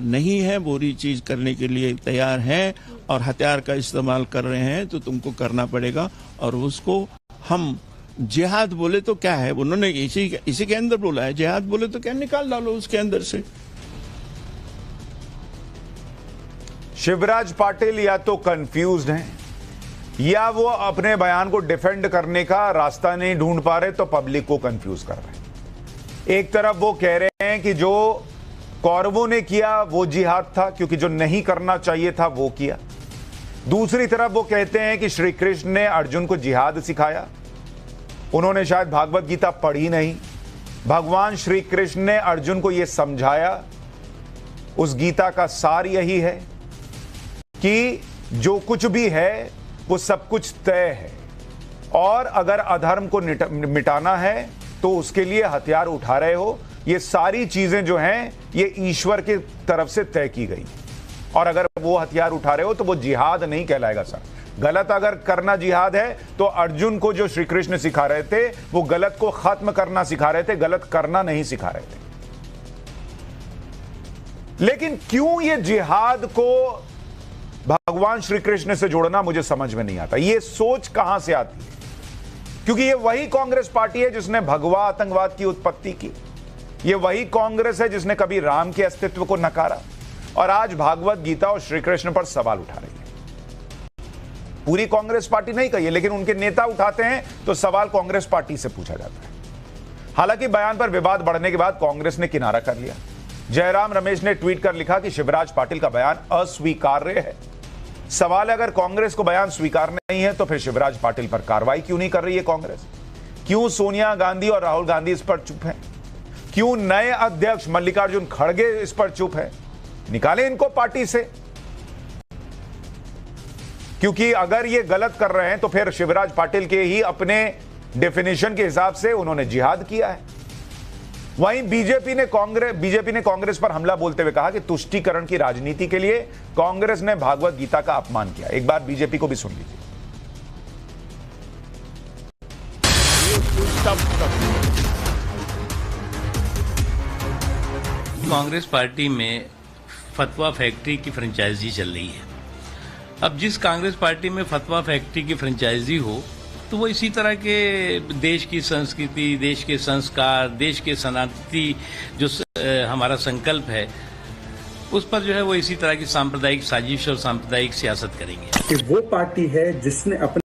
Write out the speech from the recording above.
नहीं है, बुरी चीज करने के लिए तैयार हैं और हथियार का इस्तेमाल कर रहे हैं तो तुमको करना पड़ेगा। और उसको हम जिहाद बोले तो क्या है, उन्होंने इसी के अंदर बोला है, जिहाद बोले तो क्या, निकाल डालो उसके अंदर से। शिवराज पाटिल या तो कंफ्यूज्ड हैं या वो अपने बयान को डिफेंड करने का रास्ता नहीं ढूंढ पा रहे, तो पब्लिक को कंफ्यूज कर रहे हैं। एक तरफ वो कह रहे हैं कि जो कौरवों ने किया वो जिहाद था, क्योंकि जो नहीं करना चाहिए था वो किया। दूसरी तरफ वो कहते हैं कि श्री कृष्ण ने अर्जुन को जिहाद सिखाया, उन्होंने शायद भागवत गीता पढ़ी नहीं। भगवान श्री कृष्ण ने अर्जुन को यह समझाया, उस गीता का सार यही है कि जो कुछ भी है वो सब कुछ तय है, और अगर अधर्म को मिटाना है तो उसके लिए हथियार उठा रहे हो। ये सारी चीजें जो हैं ये ईश्वर की तरफ से तय की गई, और अगर वो हथियार उठा रहे हो तो वो जिहाद नहीं कहलाएगा सर। गलत अगर करना जिहाद है तो अर्जुन को जो श्री कृष्ण सिखा रहे थे वो गलत को खत्म करना सिखा रहे थे, गलत करना नहीं सिखा रहे थे। लेकिन क्यों ये जिहाद को भगवान श्री कृष्ण से जोड़ना मुझे समझ में नहीं आता। ये सोच कहां से आती है? क्योंकि ये वही कांग्रेस पार्टी है जिसने भगवा आतंकवाद की उत्पत्ति की, ये वही कांग्रेस है जिसने कभी राम के अस्तित्व को नकारा और आज भागवत गीता और श्री कृष्ण पर सवाल उठा रही है। पूरी कांग्रेस पार्टी नहीं कही है, लेकिन उनके नेता उठाते हैं तो सवाल कांग्रेस पार्टी से पूछा जाता है। हालांकि बयान पर विवाद बढ़ने के बाद कांग्रेस ने किनारा कर लिया। जयराम रमेश ने ट्वीट कर लिखा कि शिवराज पाटिल का बयान अस्वीकार्य है। सवाल है, अगर कांग्रेस को बयान स्वीकार नहीं है तो फिर शिवराज पाटिल पर कार्रवाई क्यों नहीं कर रही है कांग्रेस? क्यों सोनिया गांधी और राहुल गांधी इस पर चुप हैं? क्यों नए अध्यक्ष मल्लिकार्जुन खड़गे इस पर चुप है? निकालें इनको पार्टी से, क्योंकि अगर ये गलत कर रहे हैं तो फिर शिवराज पाटिल के ही अपने डेफिनेशन के हिसाब से उन्होंने जिहाद किया है। वहीं बीजेपी ने कांग्रेस पर हमला बोलते हुए कहा कि तुष्टीकरण की राजनीति के लिए कांग्रेस ने भागवत गीता का अपमान किया। एक बार बीजेपी को भी सुन लीजिए। कांग्रेस पार्टी में फतवा फैक्ट्री की फ्रेंचाइजी चल रही है। अब जिस कांग्रेस पार्टी में फतवा फैक्ट्री की फ्रेंचाइजी हो तो वो इसी तरह के देश की संस्कृति, देश के संस्कार, देश के सनातनी जो हमारा संकल्प है उस पर जो है वो इसी तरह की सांप्रदायिक साजिश और सांप्रदायिक सियासत करेंगे। कि वो पार्टी है जिसने अपने